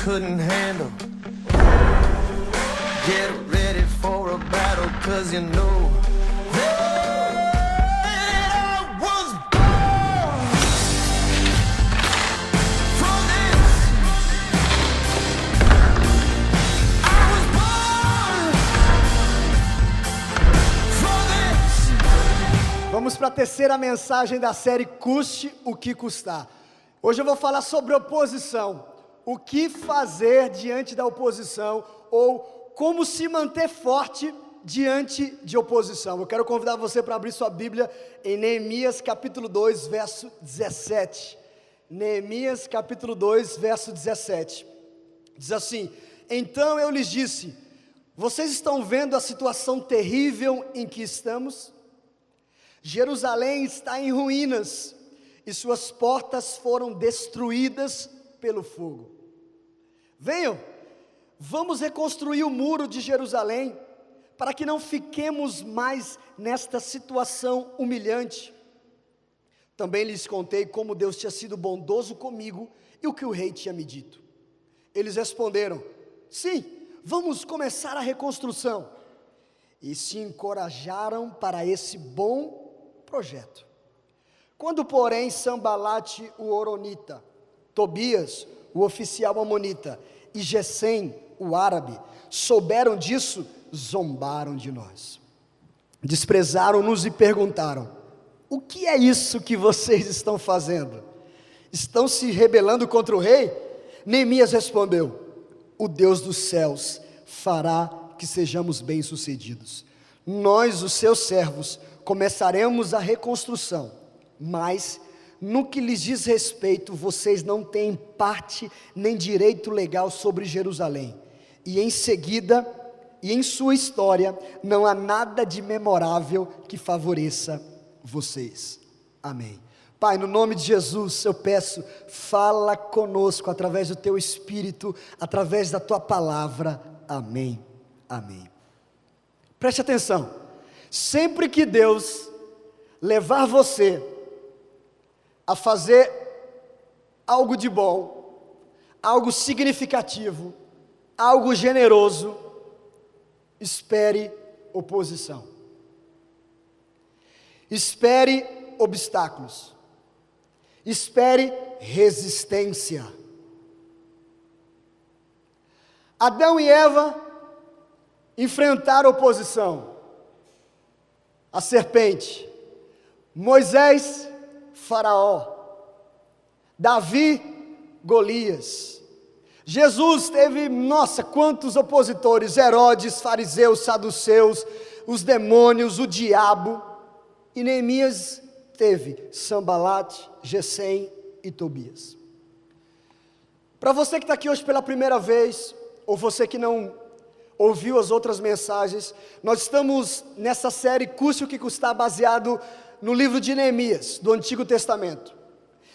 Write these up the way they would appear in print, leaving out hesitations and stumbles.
couldn't handle. Get ready for a battle, 'cause you know that I was born for this. I was born for this. Vamos para a terceira mensagem da série Custe o que custar. Hoje eu vou falar sobre oposição. O que fazer diante da oposição, ou como se manter forte diante de oposição. Eu quero convidar você para abrir sua Bíblia em Neemias capítulo 2, verso 17. Neemias capítulo 2, verso 17. Diz assim: então eu lhes disse, vocês estão vendo a situação terrível em que estamos? Jerusalém está em ruínas, e suas portas foram destruídas pelo fogo. Venham, vamos reconstruir o muro de Jerusalém, para que não fiquemos mais nesta situação humilhante. Também lhes contei como Deus tinha sido bondoso comigo, e o que o rei tinha me dito. Eles responderam, sim, vamos começar a reconstrução. E se encorajaram para esse bom projeto. Quando, porém, Sambalate, o horonita, Tobias, o oficial amonita, e Gesem, o árabe, souberam disso, zombaram de nós. Desprezaram-nos e perguntaram, o que é isso que vocês estão fazendo? Estão se rebelando contra o rei? Neemias respondeu, o Deus dos céus fará que sejamos bem-sucedidos. Nós, os seus servos, começaremos a reconstrução, mas no que lhes diz respeito, vocês não têm parte nem direito legal sobre Jerusalém, e em seguida, e em sua história, não há nada de memorável que favoreça vocês. Amém. Pai, no nome de Jesus, eu peço, fala conosco através do teu Espírito, através da tua palavra. Amém. Amém. Preste atenção, sempre que Deus levar você a fazer algo de bom, algo significativo, algo generoso, espere oposição, espere obstáculos, espere resistência. Adão e Eva enfrentaram oposição, a serpente, Moisés, Faraó, Davi, Golias. Jesus teve, quantos opositores, Herodes, fariseus, saduceus, os demônios, o diabo. E Neemias teve Sambalate, Gesem e Tobias. Para você que está aqui hoje pela primeira vez, ou você que não ouviu as outras mensagens, nós estamos nessa série Custe o que custar, baseado no livro de Neemias, do Antigo Testamento.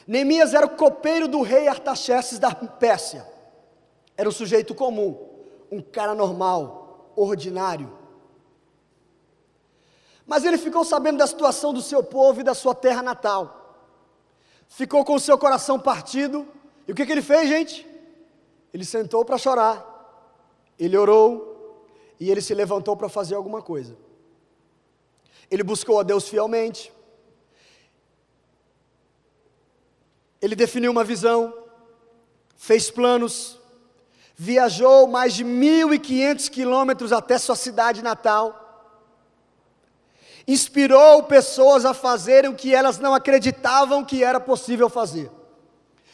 Neemias era o copeiro do rei Artaxerxes da Pérsia. Era um sujeito comum, um cara normal, ordinário. Mas ele ficou sabendo da situação do seu povo e da sua terra natal. Ficou com o seu coração partido. E o que ele fez, gente? Ele sentou para chorar. Ele orou. E ele se levantou para fazer alguma coisa. Ele buscou a Deus fielmente. Ele definiu uma visão, fez planos, viajou mais de 1.500 quilômetros até sua cidade natal, inspirou pessoas a fazerem o que elas não acreditavam que era possível fazer,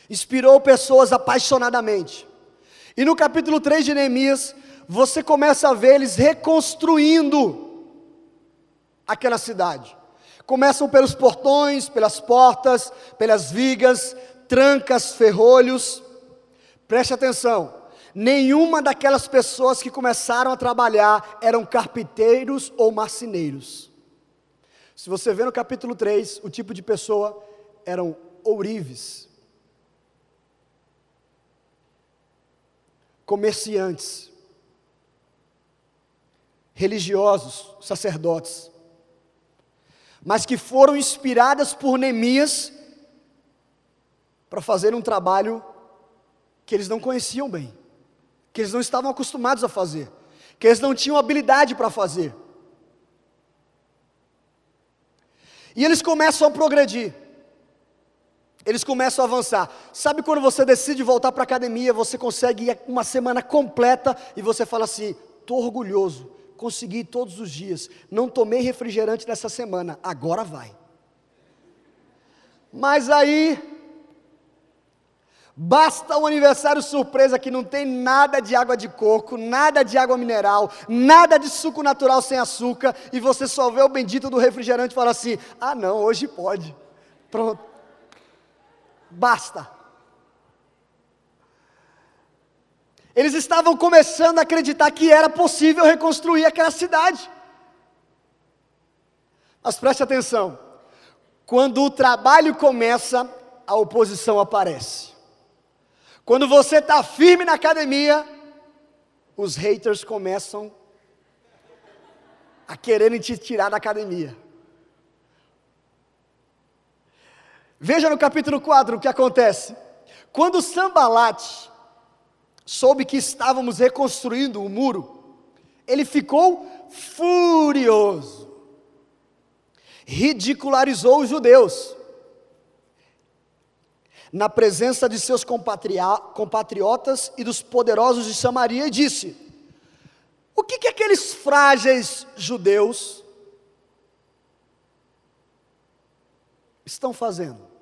inspirou pessoas apaixonadamente. E no capítulo 3 de Neemias, você começa a ver eles reconstruindo aquela cidade. Começam pelos portões, pelas portas, pelas vigas, trancas, ferrolhos. Preste atenção, nenhuma daquelas pessoas que começaram a trabalhar eram carpinteiros ou marceneiros. Se você vê no capítulo 3, o tipo de pessoa eram ourives, comerciantes, religiosos, sacerdotes, mas que foram inspiradas por Neemias para fazer um trabalho que eles não conheciam bem. que eles não estavam acostumados a fazer, que eles não tinham habilidade para fazer. E eles começam a progredir, eles começam a avançar. Sabe quando você decide voltar para a academia, você consegue ir uma semana completa e você fala assim: estou orgulhoso, consegui ir todos os dias, não tomei refrigerante nessa semana, agora vai. Mas aí, basta um aniversário surpresa que não tem nada de água de coco, nada de água mineral, nada de suco natural sem açúcar, e você só vê o bendito do refrigerante e fala assim: ah não, hoje pode, pronto, basta. Eles estavam começando a acreditar que era possível reconstruir aquela cidade. Mas preste atenção, quando o trabalho começa, a oposição aparece. Quando você está firme na academia, os haters começam a quererem te tirar da academia. Veja no capítulo 4 o que acontece. Quando Sanbalate soube que estávamos reconstruindo o muro, ele ficou furioso, ridicularizou os judeus na presença de seus compatriotas e dos poderosos de Samaria, e disse: o que aqueles frágeis judeus estão fazendo?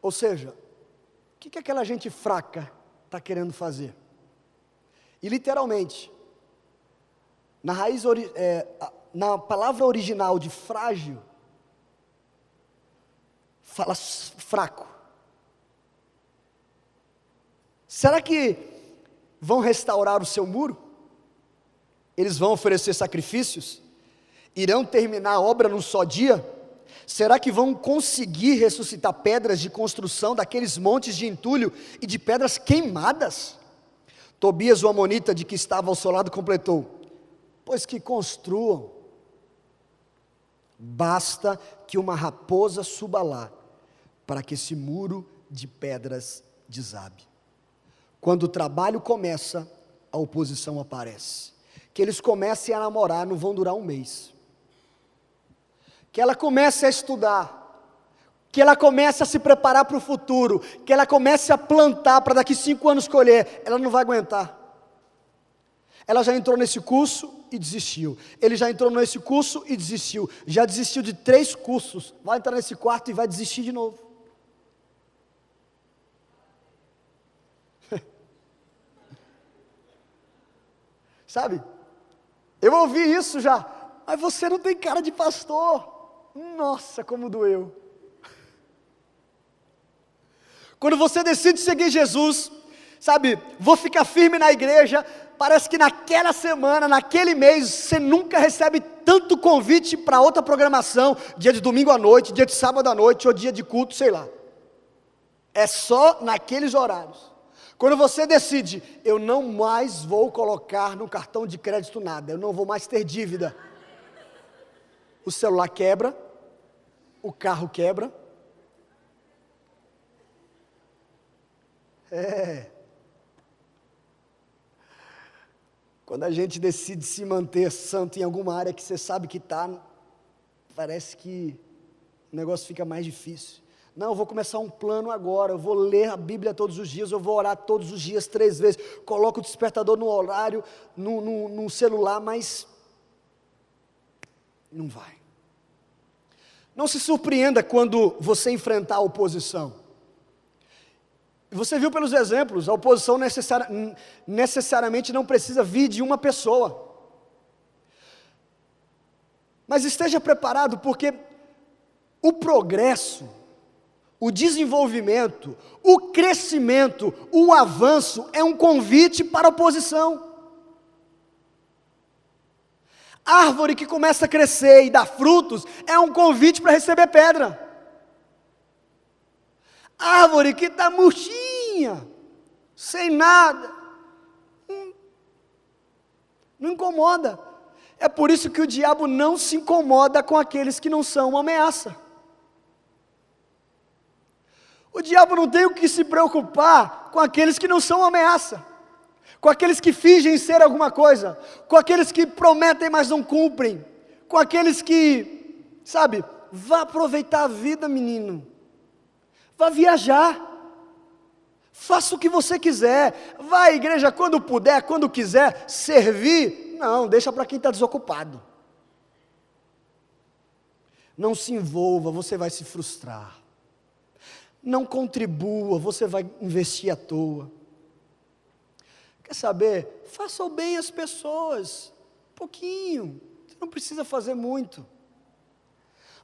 Ou seja, o que aquela gente fraca está querendo fazer? E literalmente, na palavra original de frágil, fala fraco. Será que vão restaurar o seu muro? Eles vão oferecer sacrifícios? Irão terminar a obra num só dia? Será que vão conseguir ressuscitar pedras de construção daqueles montes de entulho e de pedras queimadas? Tobias, o amonita, de que estava ao seu lado, completou: pois que construam, basta que uma raposa suba lá, para que esse muro de pedras desabe. Quando o trabalho começa, a oposição aparece. Que eles comecem a namorar, não vão durar um mês. Que ela comece a estudar, que ela comece a se preparar para o futuro, que ela comece a plantar para daqui 5 anos colher, ela não vai aguentar. Ela já entrou nesse curso e desistiu, ele já entrou nesse curso e desistiu, já desistiu de 3 cursos, vai entrar nesse 4º e vai desistir de novo. Sabe, eu ouvi isso já: mas você não tem cara de pastor. Nossa, como doeu. Quando você decide seguir Jesus, sabe, vou ficar firme na igreja, parece que naquela semana, naquele mês, você nunca recebe tanto convite para outra programação, dia de domingo à noite, dia de sábado à noite, ou dia de culto, sei lá. É só naqueles horários. Quando você decide: eu não mais vou colocar no cartão de crédito nada, eu não vou mais ter dívida, o celular quebra, o carro quebra. Quando a gente decide se manter santo em alguma área que você sabe que está, parece que o negócio fica mais difícil. Não, eu vou começar um plano agora, eu vou ler a Bíblia todos os dias, eu vou orar todos os dias 3 vezes, coloco o despertador no horário, no celular, mas não vai. Não se surpreenda quando você enfrentar a oposição. Você viu pelos exemplos, a oposição necessariamente não precisa vir de uma pessoa. Mas esteja preparado, porque o progresso, o desenvolvimento, o crescimento, o avanço é um convite para a oposição. Árvore que começa a crescer e dar frutos é um convite para receber pedra. Árvore que está murchinha, sem nada, não incomoda. É por isso que o diabo não se incomoda com aqueles que não são uma ameaça. O O diabo não tem o que se preocupar com aqueles que não são uma ameaça, com aqueles que fingem ser alguma coisa, com aqueles que prometem, mas não cumprem, com aqueles que, sabe, vá aproveitar a vida, menino, vá viajar, faça o que você quiser, vá à igreja quando puder, quando quiser, servir, não, deixa para quem está desocupado. Não se envolva, você vai se frustrar. Não contribua, você vai investir à toa. Quer saber? Faça o bem às pessoas, pouquinho, você não precisa fazer muito.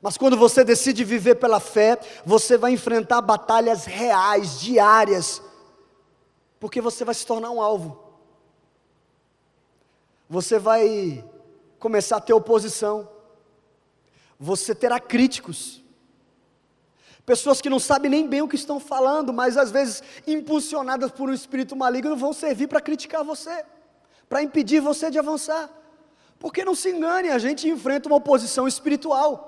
Mas quando você decide viver pela fé, você vai enfrentar batalhas reais, diárias, porque você vai se tornar um alvo. Você vai começar a ter oposição. Você terá críticos. Pessoas que não sabem nem bem o que estão falando, mas às vezes impulsionadas por um espírito maligno vão servir para criticar você, para impedir você de avançar. Porque não se engane, a gente enfrenta uma oposição espiritual.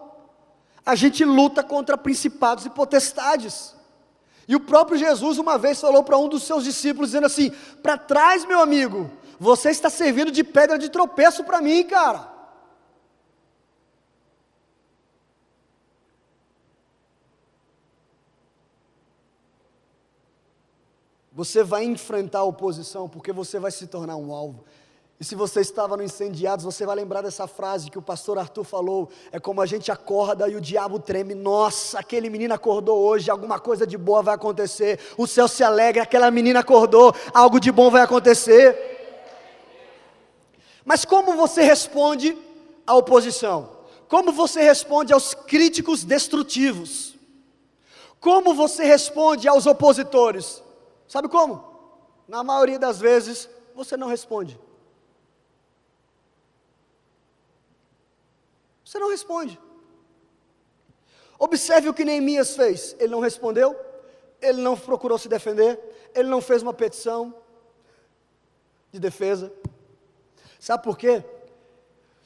A gente luta contra principados e potestades. E o próprio Jesus uma vez falou para um dos seus discípulos, dizendo assim: para trás, meu amigo, você está servindo de pedra de tropeço para mim, cara. Você vai enfrentar a oposição, porque você vai se tornar um alvo. E se você estava no Incendiados, você vai lembrar dessa frase que o pastor Arthur falou: é como a gente acorda e o diabo treme. Nossa, aquele menino acordou hoje, alguma coisa de boa vai acontecer. O céu se alegra, aquela menina acordou, algo de bom vai acontecer. Mas como você responde à oposição? Como você responde aos críticos destrutivos? Como você responde aos opositores? Sabe como? Na maioria das vezes, você não responde. Você não responde. Observe o que Neemias fez. Ele não respondeu, ele não procurou se defender, ele não fez uma petição de defesa. Sabe por quê?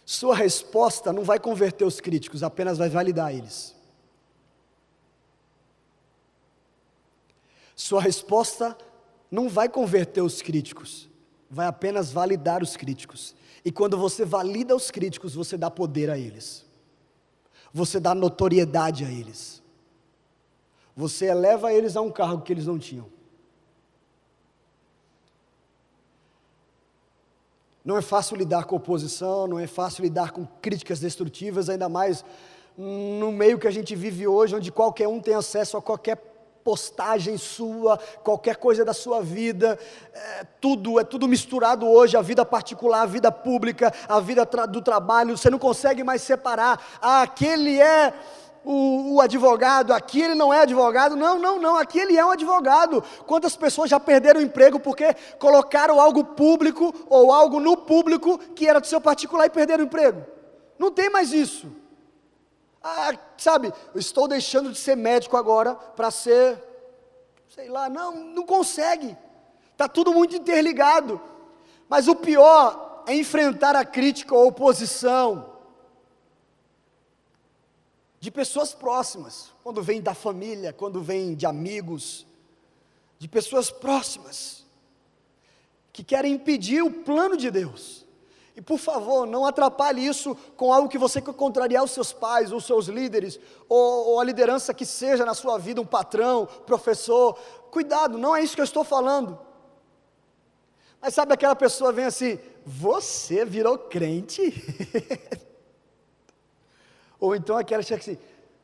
Sua resposta não vai converter os críticos, apenas vai validar eles. Sua resposta não vai converter os críticos, vai apenas validar os críticos. E quando você valida os críticos, você dá poder a eles. Você dá notoriedade a eles. Você eleva eles a um cargo que eles não tinham. Não é fácil lidar com oposição, não é fácil lidar com críticas destrutivas, ainda mais no meio que a gente vive hoje, onde qualquer um tem acesso a qualquer postagem sua, qualquer coisa da sua vida, é tudo misturado hoje, a vida particular, a vida pública, a vida do trabalho, você não consegue mais separar, aquele é o advogado, aqui ele não é advogado, não, aqui ele é um advogado. Quantas pessoas já perderam o emprego porque colocaram algo público, ou algo no público, que era do seu particular e perderam o emprego? Não tem mais isso. Sabe, eu estou deixando de ser médico agora para ser, sei lá, não consegue, está tudo muito interligado. Mas o pior é enfrentar a crítica ou oposição de pessoas próximas, quando vem da família, quando vem de amigos, de pessoas próximas, que querem impedir o plano de Deus. E por favor, não atrapalhe isso com algo que você quer contrariar os seus pais, ou os seus líderes, ou a liderança que seja na sua vida, um patrão, professor. Cuidado, não é isso que eu estou falando. Mas sabe, aquela pessoa vem assim: você virou crente? Ou então aquela chega assim: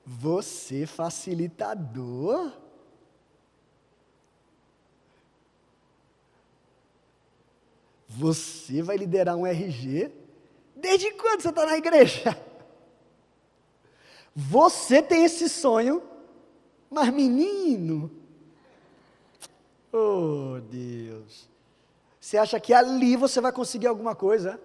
você facilitador? Você vai liderar um RG? Desde quando você está na igreja? Você tem esse sonho, mas menino, oh Deus, você acha que ali você vai conseguir alguma coisa?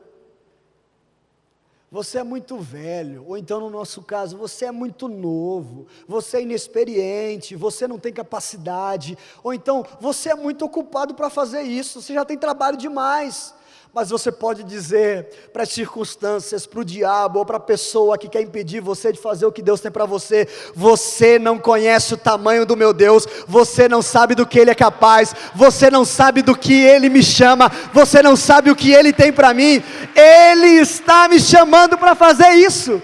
Você é muito velho, ou então no nosso caso, você é muito novo, você é inexperiente, você não tem capacidade, ou então você é muito ocupado para fazer isso, você já tem trabalho demais. Mas você pode dizer para as circunstâncias, para o diabo ou para a pessoa que quer impedir você de fazer o que Deus tem para você: você não conhece o tamanho do meu Deus, você não sabe do que Ele é capaz, você não sabe do que Ele me chama, você não sabe o que Ele tem para mim. Ele está me chamando para fazer isso.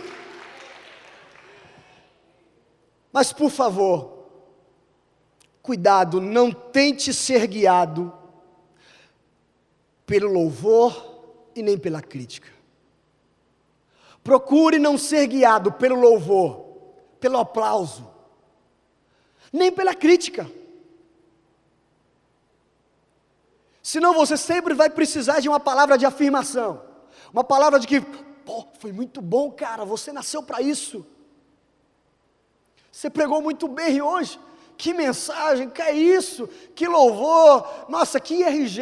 Mas por favor, cuidado, não tente ser guiado pelo louvor e nem pela crítica. Procure não ser guiado pelo louvor, pelo aplauso, nem pela crítica. Senão você sempre vai precisar de uma palavra de afirmação, uma palavra de que, pô, foi muito bom, cara, você nasceu para isso. Você pregou muito bem hoje. Que mensagem, que é isso, que louvor, nossa, que RG,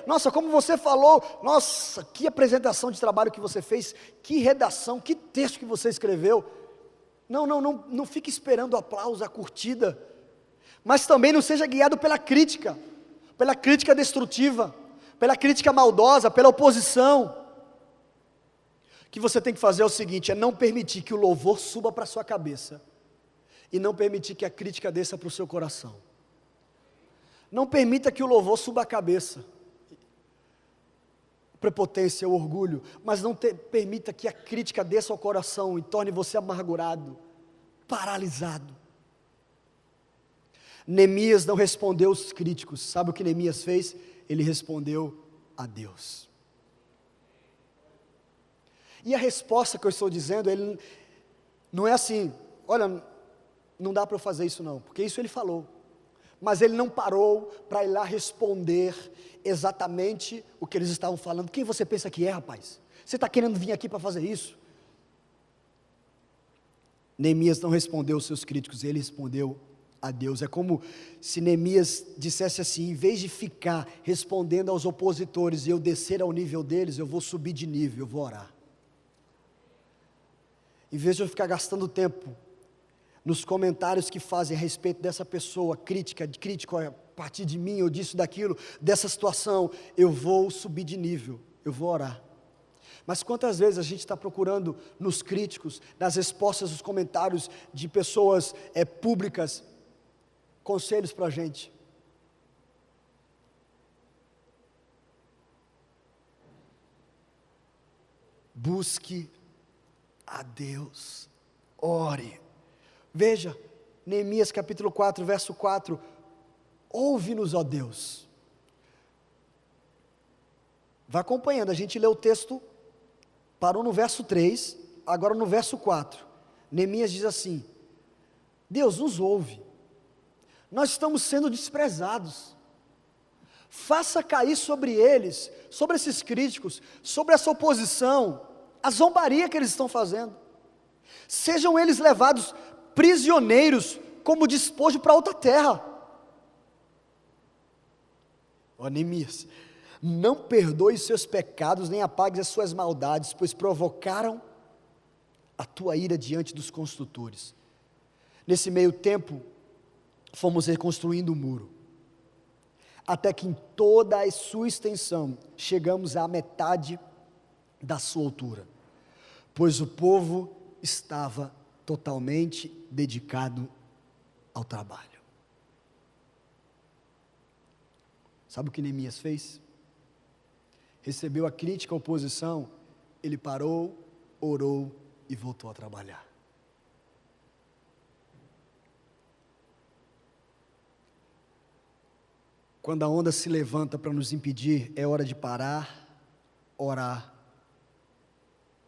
nossa, como você falou, nossa, que apresentação de trabalho que você fez, que redação, que texto que você escreveu. Não fique esperando o aplauso, a curtida, mas também não seja guiado pela crítica destrutiva, pela crítica maldosa, pela oposição. O que você tem que fazer é o seguinte: é não permitir que o louvor suba para a sua cabeça, e não permitir que a crítica desça para o seu coração. Não permita que o louvor suba a cabeça, prepotência, o orgulho, mas não permita que a crítica desça ao coração e torne você amargurado, paralisado. Neemias não respondeu aos críticos. Sabe o que Neemias fez? Ele respondeu a Deus. E a resposta que eu estou dizendo, ele não é assim: olha, não dá para eu fazer isso não, porque isso ele falou. Mas ele não parou para ir lá responder exatamente o que eles estavam falando. Quem você pensa que é, rapaz? Você está querendo vir aqui para fazer isso? Neemias não respondeu aos seus críticos, ele respondeu a Deus. É como se Neemias dissesse assim: em vez de ficar respondendo aos opositores e eu descer ao nível deles, eu vou subir de nível, eu vou orar. Em vez de eu ficar gastando tempo nos comentários que fazem a respeito dessa pessoa, crítico a partir de mim, ou disso, daquilo, dessa situação, eu vou subir de nível, eu vou orar. Mas quantas vezes a gente está procurando nos críticos, nas respostas dos comentários de pessoas públicas, conselhos para a gente? Busque a Deus, ore. Veja, Neemias capítulo 4, verso 4, ouve-nos, ó Deus. Vai acompanhando, a gente lê o texto, parou no verso 3, agora no verso 4, Neemias diz assim: Deus nos ouve, nós estamos sendo desprezados, faça cair sobre eles, sobre esses críticos, sobre essa oposição, a zombaria que eles estão fazendo, sejam eles levados prisioneiros como despojo para outra terra. Ó Neemias, não perdoe seus pecados, nem apague as suas maldades, pois provocaram a tua ira diante dos construtores. Nesse meio tempo, fomos reconstruindo o muro, até que em toda a sua extensão, chegamos à metade da sua altura, pois o povo estava totalmente dedicado ao trabalho. Sabe o que Neemias fez? Recebeu a crítica, a oposição, ele parou, orou e voltou a trabalhar. Quando a onda se levanta para nos impedir, é hora de parar, orar,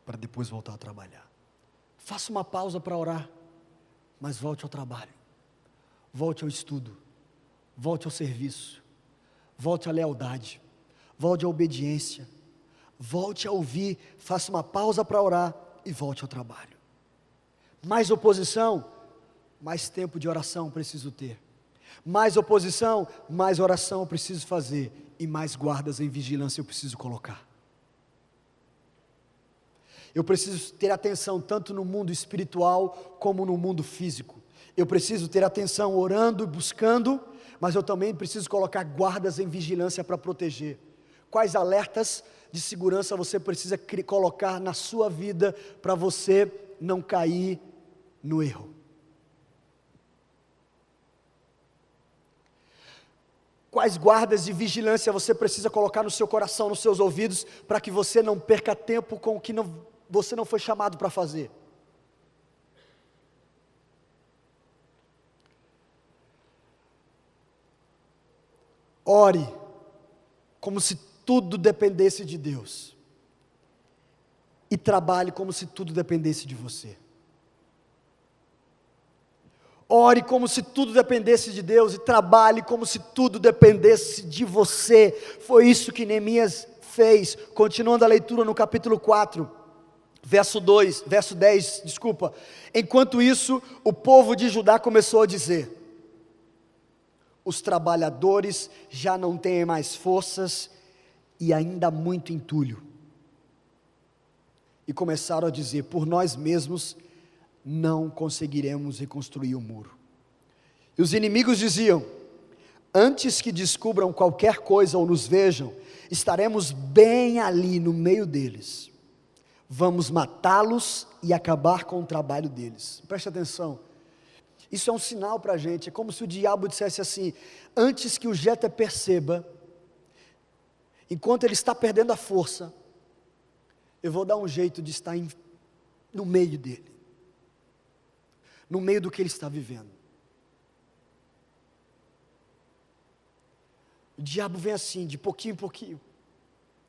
para depois voltar a trabalhar. Faça uma pausa para orar, mas volte ao trabalho, volte ao estudo, volte ao serviço, volte à lealdade, volte à obediência, volte a ouvir, faça uma pausa para orar e volte ao trabalho. Mais oposição, mais tempo de oração preciso ter. Mais oposição, mais oração eu preciso fazer, e mais guardas em vigilância eu preciso colocar. Eu preciso ter atenção tanto no mundo espiritual como no mundo físico. Eu preciso ter atenção orando e buscando, mas eu também preciso colocar guardas em vigilância para proteger. Quais alertas de segurança você precisa colocar na sua vida para você não cair no erro? Quais guardas de vigilância você precisa colocar no seu coração, nos seus ouvidos, para que você não perca tempo com o que você não foi chamado para fazer? Ore como se tudo dependesse de Deus, e trabalhe como se tudo dependesse de você. Ore como se tudo dependesse de Deus, e trabalhe como se tudo dependesse de você. Foi isso que Neemias fez. Continuando a leitura no capítulo 4, verso 10, enquanto isso, o povo de Judá começou a dizer: os trabalhadores já não têm mais forças, e ainda há muito entulho. E começaram a dizer: por nós mesmos não conseguiremos reconstruir o muro. E os inimigos diziam: antes que descubram qualquer coisa ou nos vejam, estaremos bem ali no meio deles. Vamos matá-los e acabar com o trabalho deles. Preste atenção. Isso é um sinal para a gente. É como se o diabo dissesse assim: antes que o Jeter perceba, enquanto ele está perdendo a força, eu vou dar um jeito de estar no meio dele, no meio do que ele está vivendo. O diabo vem assim, de pouquinho em pouquinho,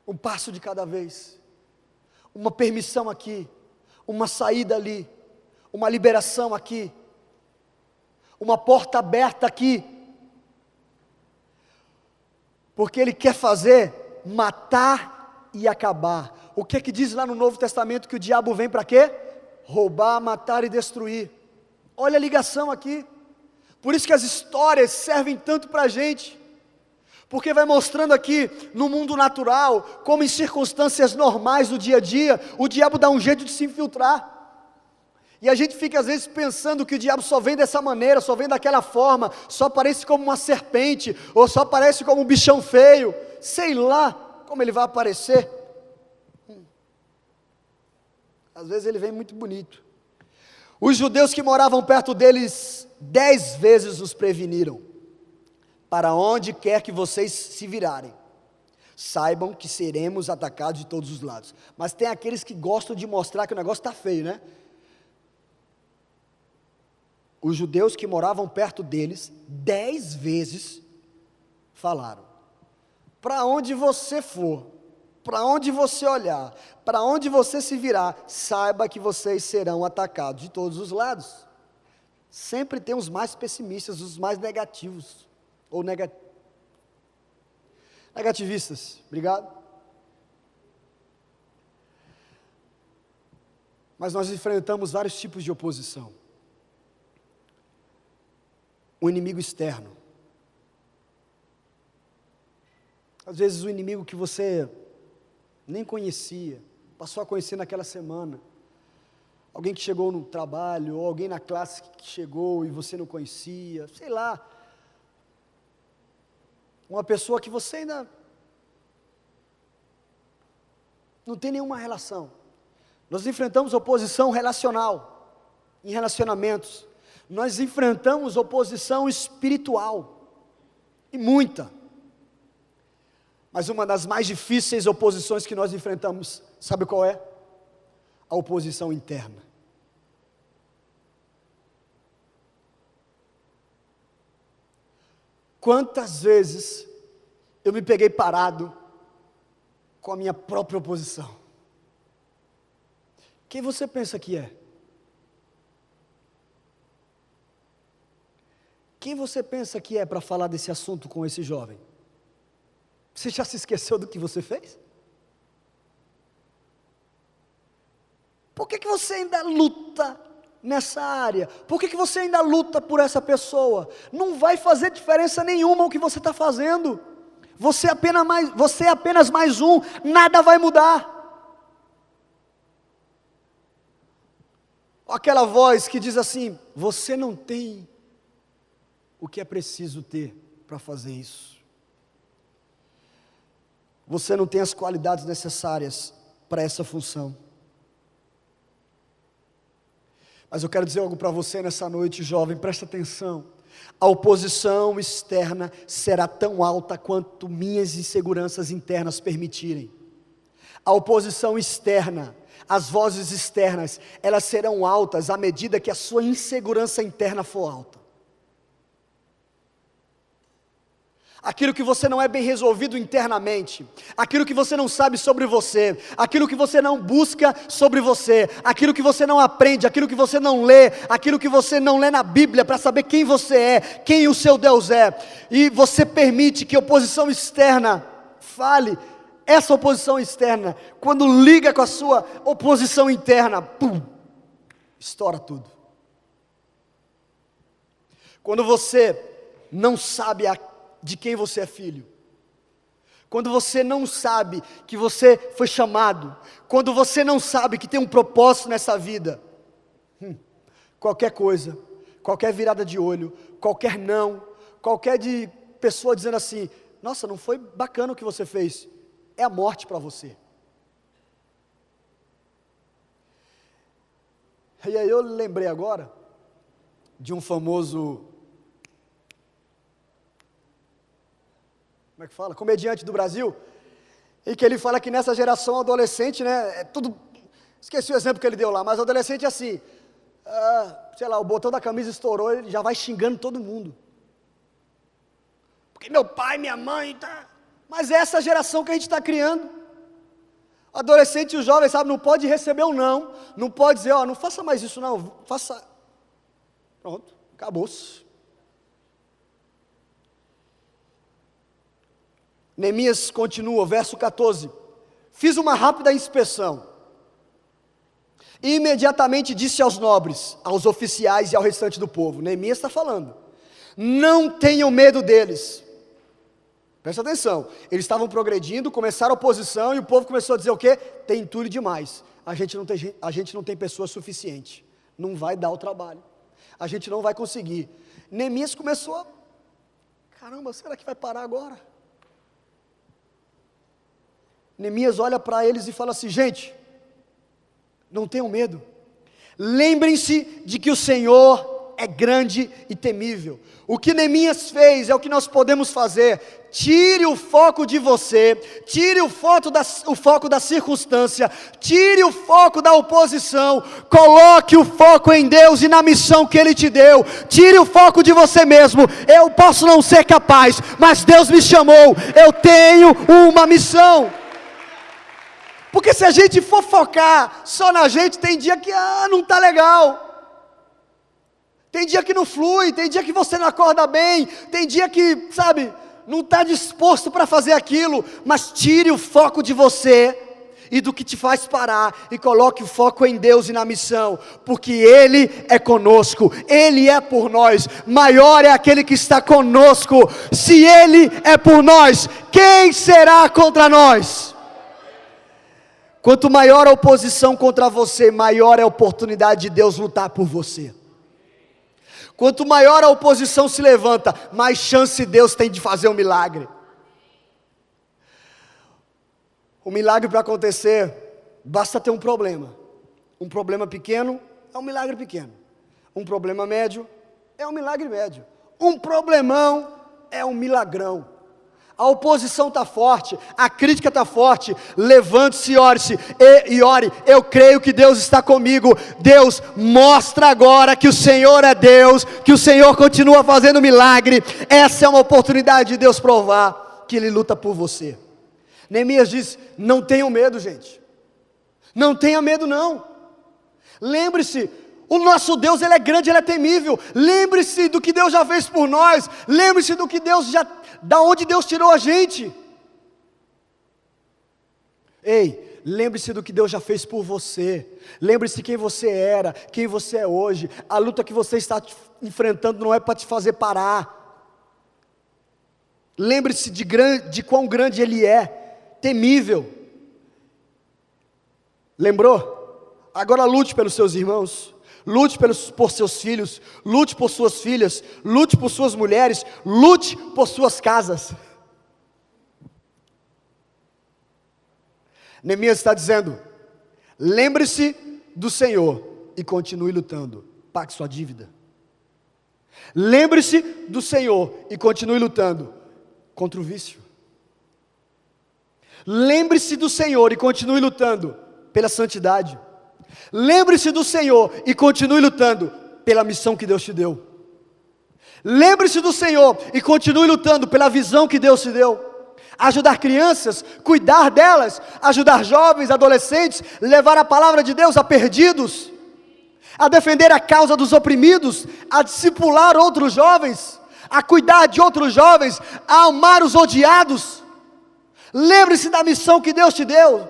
um passo de cada vez, uma permissão aqui, uma saída ali, uma liberação aqui, uma porta aberta aqui, porque ele quer fazer, matar e acabar. O que é que diz lá no Novo Testamento que o diabo vem para quê? Roubar, matar e destruir. Olha a ligação aqui. Por isso que as histórias servem tanto para a gente, porque vai mostrando aqui no mundo natural, como em circunstâncias normais do dia a dia, o diabo dá um jeito de se infiltrar. E a gente fica às vezes pensando que o diabo só vem dessa maneira, só vem daquela forma, só aparece como uma serpente, ou só aparece como um bichão feio, sei lá como ele vai aparecer. Às vezes ele vem muito bonito. Os judeus que moravam perto deles 10 vezes os preveniram: para onde quer que vocês se virarem, saibam que seremos atacados de todos os lados. Mas tem aqueles que gostam de mostrar que o negócio está feio, né? Os judeus que moravam perto deles 10 vezes falaram: para onde você for, para onde você olhar, para onde você se virar, saiba que vocês serão atacados de todos os lados. Sempre tem os mais pessimistas, os mais negativos, ou negativistas. Obrigado. Mas nós enfrentamos vários tipos de oposição. O inimigo externo. Às vezes o inimigo que você nem conhecia, passou a conhecer naquela semana. Alguém que chegou no trabalho, ou alguém na classe que chegou e você não conhecia, sei lá. Uma pessoa que você ainda não tem nenhuma relação. Nós enfrentamos oposição relacional, em relacionamentos. Nós enfrentamos oposição espiritual, e muita. Mas uma das mais difíceis oposições que nós enfrentamos, sabe qual é? A oposição interna. Quantas vezes eu me peguei parado com a minha própria oposição? Quem você pensa que é? Quem você pensa que é para falar desse assunto com esse jovem? Você já se esqueceu do que você fez? Por que você ainda luta nessa área? Por que você ainda luta por essa pessoa? Não vai fazer diferença nenhuma o que você está fazendo. Você é apenas mais um, nada vai mudar. Aquela voz que diz assim: você não tem o que é preciso ter para fazer isso. você não tem as qualidades necessárias para essa função. Mas eu quero dizer algo para você nessa noite, jovem, presta atenção. A oposição externa será tão alta quanto minhas inseguranças internas permitirem. A oposição externa, as vozes externas, elas serão altas à medida que a sua insegurança interna for alta. Aquilo que você não é bem resolvido internamente, aquilo que você não sabe sobre você, aquilo que você não busca sobre você, aquilo que você não aprende, aquilo que você não lê, aquilo que você não lê na Bíblia para saber quem você é, quem o seu Deus é, e você permite que a oposição externa fale. Essa oposição externa, quando liga com a sua oposição interna, pum, estoura tudo. Quando você não sabe de quem você é filho, quando você não sabe que você foi chamado, quando você não sabe que tem um propósito nessa vida, qualquer coisa, qualquer virada de olho, qualquer não, qualquer de pessoa dizendo assim, nossa, não foi bacana o que você fez, é a morte para você. E aí eu lembrei agora de um famoso, como é que fala? Comediante do Brasil, e que ele fala que nessa geração adolescente, né, é tudo, esqueci o exemplo que ele deu lá, mas o adolescente é assim, sei lá, o botão da camisa estourou, ele já vai xingando todo mundo, porque meu pai, minha mãe, tá... Mas é essa geração que a gente está criando. O adolescente e o jovem, sabe, não pode receber um não, não pode dizer, ó, não faça mais isso não, faça, pronto, acabou-se. Neemias continua, verso 14, fiz uma rápida inspeção, e imediatamente disse aos nobres, aos oficiais e ao restante do povo, Neemias está falando, não tenham medo deles. Presta atenção, eles estavam progredindo, começaram a oposição e o povo começou a dizer o quê? Tem entulho demais, a gente não tem pessoa suficiente, não vai dar o trabalho, a gente não vai conseguir. Neemias começou a, caramba, será que vai parar agora? Neemias olha para eles e fala assim, gente, não tenham medo, lembrem-se de que o Senhor é grande e temível. O que Neemias fez é o que nós podemos fazer. Tire o foco de você, tire o foco da circunstância, tire o foco da oposição, coloque o foco em Deus e na missão que Ele te deu, tire o foco de você mesmo. Eu posso não ser capaz, mas Deus me chamou, eu tenho uma missão. Porque se a gente for focar só na gente, tem dia que não está legal. Tem dia que não flui, tem dia que você não acorda bem, tem dia que, sabe, não está disposto para fazer aquilo, mas tire o foco de você e do que te faz parar, e coloque o foco em Deus e na missão, porque Ele é conosco, Ele é por nós, maior é aquele que está conosco. Se Ele é por nós, quem será contra nós? Quanto maior a oposição contra você, maior é a oportunidade de Deus lutar por você. Quanto maior a oposição se levanta, mais chance Deus tem de fazer um milagre. O milagre para acontecer, basta ter um problema. Um problema pequeno é um milagre pequeno. Um problema médio é um milagre médio. Um problemão é um milagrão. A oposição está forte, a crítica está forte, levante-se e ore, eu creio que Deus está comigo. Deus, mostra agora que o Senhor é Deus, que o Senhor continua fazendo milagre. Essa é uma oportunidade de Deus provar que Ele luta por você. Neemias diz, não tenham medo, gente, não tenha medo não, lembre-se, o nosso Deus, Ele é grande, Ele é temível. Lembre-se do que Deus já fez por nós, lembre-se do que da onde Deus tirou a gente. Ei, lembre-se do que Deus já fez por você. Lembre-se quem você era, quem você é hoje. A luta que você está enfrentando não é para te fazer parar. Lembre-se de quão grande Ele é, temível. Lembrou? Agora lute pelos seus irmãos. Lute por seus filhos, lute por suas filhas, lute por suas mulheres, lute por suas casas. Neemias está dizendo: lembre-se do Senhor e continue lutando, pague sua dívida. Lembre-se do Senhor e continue lutando contra o vício. Lembre-se do Senhor e continue lutando pela santidade. Lembre-se do Senhor e continue lutando pela missão que Deus te deu. Lembre-se do Senhor e continue lutando pela visão que Deus te deu. Ajudar crianças, cuidar delas, ajudar jovens, adolescentes, levar a palavra de Deus a perdidos, a defender a causa dos oprimidos, a discipular outros jovens, a cuidar de outros jovens, a amar os odiados. Lembre-se da missão que Deus te deu.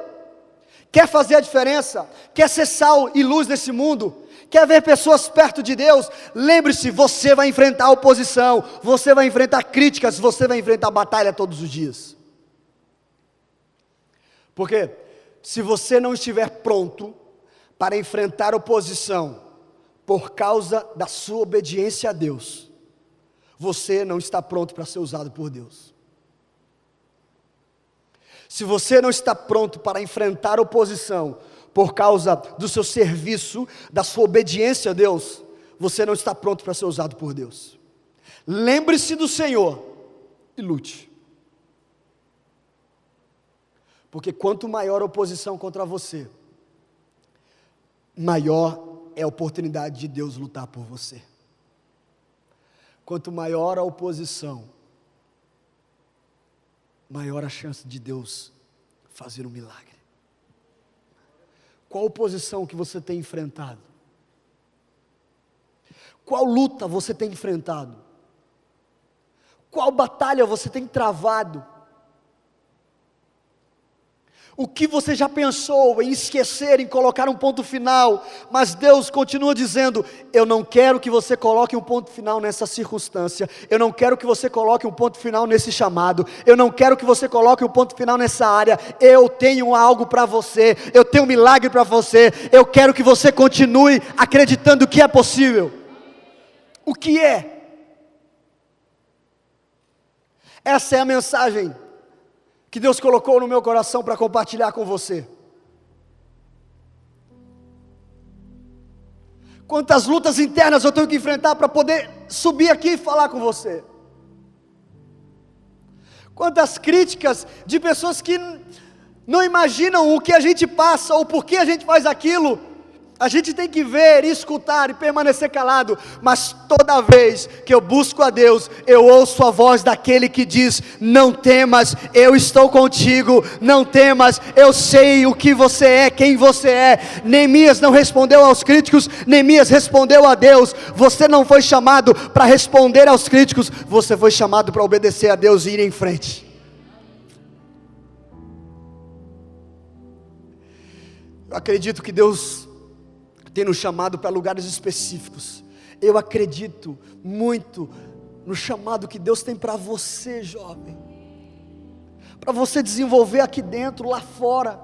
Quer fazer a diferença? Quer ser sal e luz nesse mundo? Quer ver pessoas perto de Deus? Lembre-se, você vai enfrentar oposição, você vai enfrentar críticas, você vai enfrentar batalha todos os dias. Porque se você não estiver pronto para enfrentar oposição por causa da sua obediência a Deus, você não está pronto para ser usado por Deus. Se você não está pronto para enfrentar oposição por causa do seu serviço, da sua obediência a Deus, você não está pronto para ser usado por Deus. Lembre-se do Senhor e lute. Porque quanto maior a oposição contra você, maior é a oportunidade de Deus lutar por você. Quanto maior a oposição, maior a chance de Deus fazer um milagre. Qual oposição que você tem enfrentado? Qual luta você tem enfrentado? Qual batalha você tem travado? O que você já pensou em esquecer, em colocar um ponto final, mas Deus continua dizendo: eu não quero que você coloque um ponto final nessa circunstância, eu não quero que você coloque um ponto final nesse chamado, eu não quero que você coloque um ponto final nessa área, eu tenho algo para você, eu tenho um milagre para você, eu quero que você continue acreditando que é possível. O que é? Essa é a mensagem que Deus colocou no meu coração para compartilhar com você. Quantas lutas internas eu tenho que enfrentar para poder subir aqui e falar com você. Quantas críticas de pessoas que não imaginam o que a gente passa ou por que a gente faz aquilo. A gente tem que ver, escutar e permanecer calado, mas toda vez que eu busco a Deus, eu ouço a voz daquele que diz: não temas, eu estou contigo, não temas, eu sei o que você é, quem você é. Neemias não respondeu aos críticos, Neemias respondeu a Deus. Você não foi chamado para responder aos críticos, você foi chamado para obedecer a Deus e ir em frente. Eu acredito que Deus tem nos chamado para lugares específicos. Eu acredito muito no chamado que Deus tem para você, jovem, para você desenvolver aqui dentro, lá fora,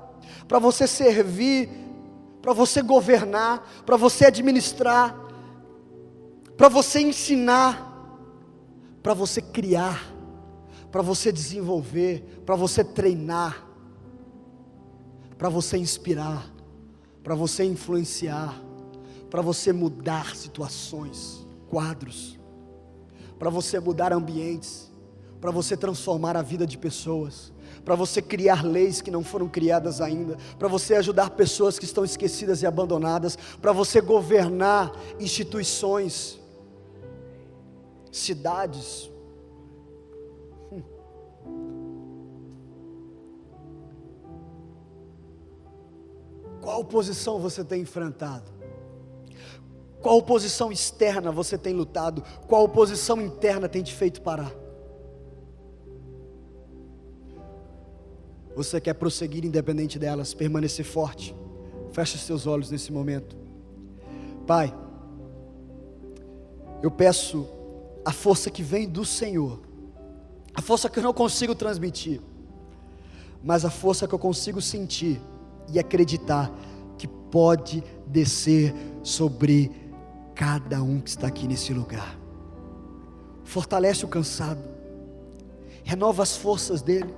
para você servir, para você governar, para você administrar, para você ensinar, para você criar, para você desenvolver, para você treinar, para você inspirar, para você influenciar, para você mudar situações, quadros, para você mudar ambientes, para você transformar a vida de pessoas, para você criar leis que não foram criadas ainda, para você ajudar pessoas que estão esquecidas e abandonadas, para você governar instituições, cidades. Qual oposição você tem enfrentado? Qual oposição externa você tem lutado? Qual oposição interna tem te feito parar? Você quer prosseguir independente delas, permanecer forte? Feche os seus olhos nesse momento. Pai, eu peço a força que vem do Senhor, a força que eu não consigo transmitir, mas a força que eu consigo sentir e acreditar que pode descer sobre cada um que está aqui nesse lugar. Fortalece o cansado, renova as forças dele,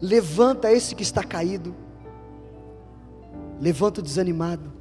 levanta esse que está caído, levanta o desanimado,